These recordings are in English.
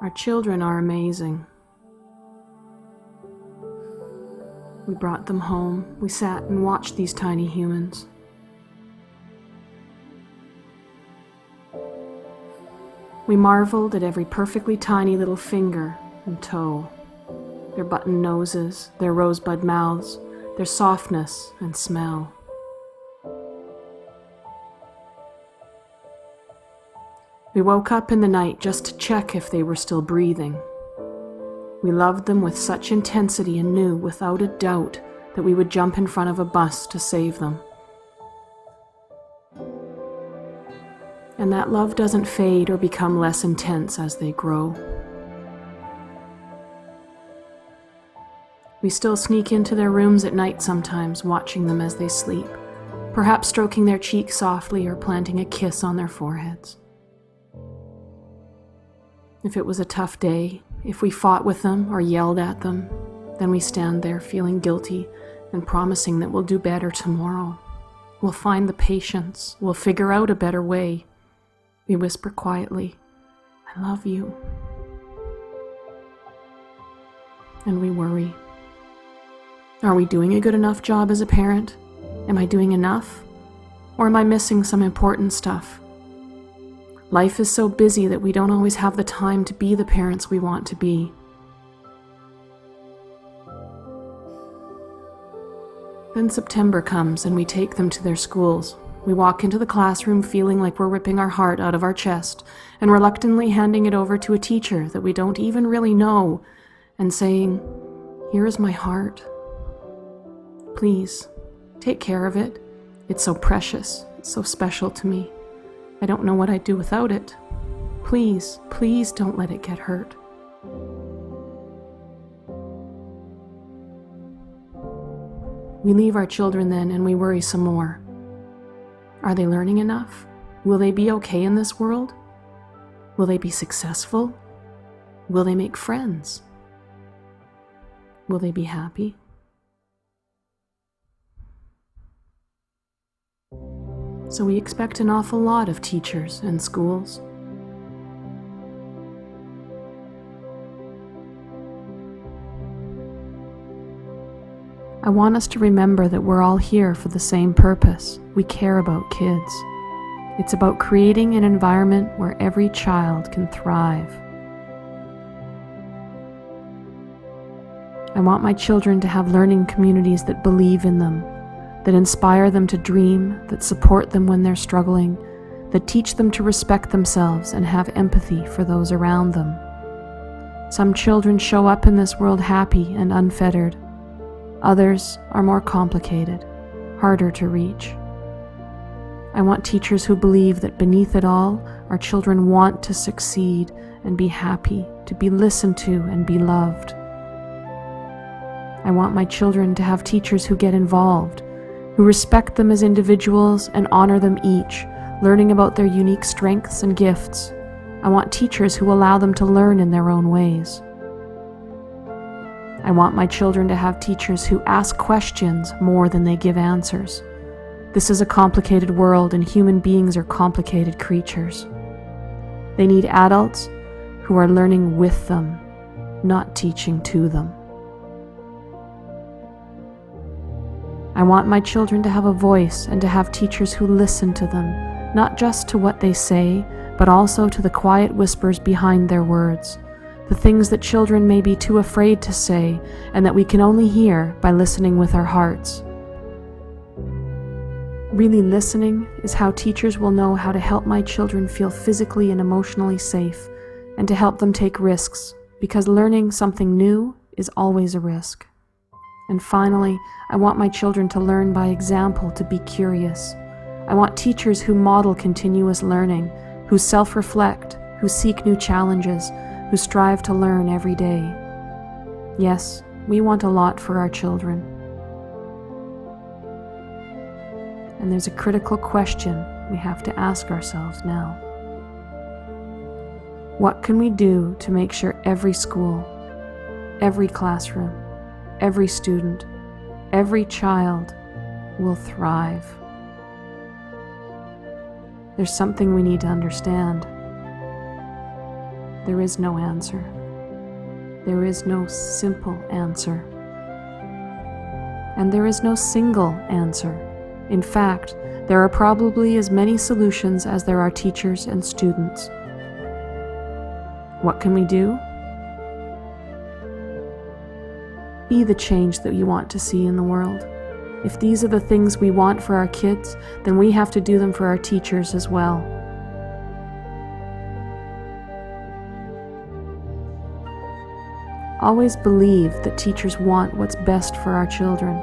Our children are amazing. We brought them home. We sat and watched these tiny humans. We marveled at every perfectly tiny little finger and toe, their button noses, their rosebud mouths, their softness and smell. We woke up in the night just to check if they were still breathing. We loved them with such intensity and knew without a doubt that we would jump in front of a bus to save them. And that love doesn't fade or become less intense as they grow. We still sneak into their rooms at night sometimes, watching them as they sleep, perhaps stroking their cheeks softly or planting a kiss on their foreheads. If it was a tough day, if we fought with them or yelled at them, then we stand there feeling guilty and promising that we'll do better tomorrow. We'll find the patience. We'll figure out a better way. We whisper quietly, "I love you." And we worry. Are we doing a good enough job as a parent? Am I doing enough? Or am I missing some important stuff? Life is so busy that we don't always have the time to be the parents we want to be. Then September comes and we take them to their schools. We walk into the classroom feeling like we're ripping our heart out of our chest and reluctantly handing it over to a teacher that we don't even really know and saying, "Here is my heart. Please, take care of it. It's so precious. It's so special to me. I don't know what I'd do without it. Please, please don't let it get hurt." We leave our children then and we worry some more. Are they learning enough? Will they be okay in this world? Will they be successful? Will they make friends? Will they be happy? So we expect an awful lot of teachers and schools. I want us to remember that we're all here for the same purpose. We care about kids. It's about creating an environment where every child can thrive. I want my children to have learning communities that believe in them, that inspire them to dream, that support them when they're struggling, that teach them to respect themselves and have empathy for those around them. Some children show up in this world happy and unfettered. Others are more complicated, harder to reach. I want teachers who believe that beneath it all, our children want to succeed and be happy, to be listened to and be loved. I want my children to have teachers who get involved, who respect them as individuals and honor them each, learning about their unique strengths and gifts. I want teachers who allow them to learn in their own ways. I want my children to have teachers who ask questions more than they give answers. This is a complicated world and human beings are complicated creatures. They need adults who are learning with them, not teaching to them. I want my children to have a voice and to have teachers who listen to them, not just to what they say, but also to the quiet whispers behind their words, the things that children may be too afraid to say and that we can only hear by listening with our hearts. Really listening is how teachers will know how to help my children feel physically and emotionally safe and to help them take risks, because learning something new is always a risk. And finally, I want my children to learn by example, to be curious. I want teachers who model continuous learning, who self-reflect, who seek new challenges, who strive to learn every day. Yes, we want a lot for our children. And there's a critical question we have to ask ourselves now. What can we do to make sure every school, every classroom, every student, every child will thrive? There's something we need to understand. There is no answer. There is no simple answer. And there is no single answer. In fact, there are probably as many solutions as there are teachers and students. What can we do? Be the change that you want to see in the world. If these are the things we want for our kids, then we have to do them for our teachers as well. Always believe that teachers want what's best for our children.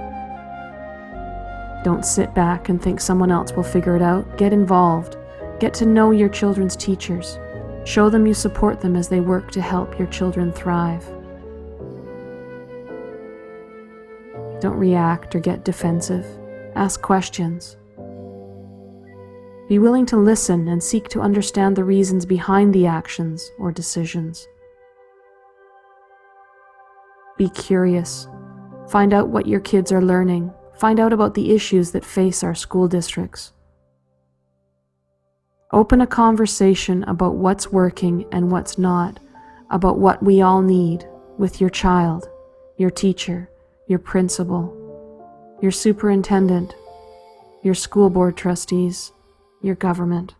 Don't sit back and think someone else will figure it out. Get involved. Get to know your children's teachers. Show them you support them as they work to help your children thrive. Don't react or get defensive. Ask questions. Be willing to listen and seek to understand the reasons behind the actions or decisions. Be curious. Find out what your kids are learning. Find out about the issues that face our school districts. Open a conversation about what's working and what's not, about what we all need with your child, your teacher, your principal, your superintendent, your school board trustees, your government.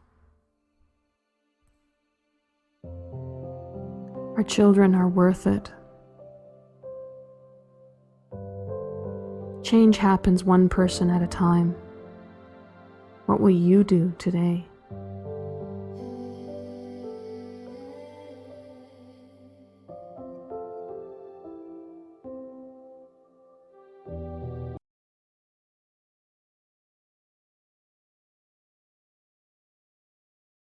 Our children are worth it. Change happens one person at a time. What will you do today?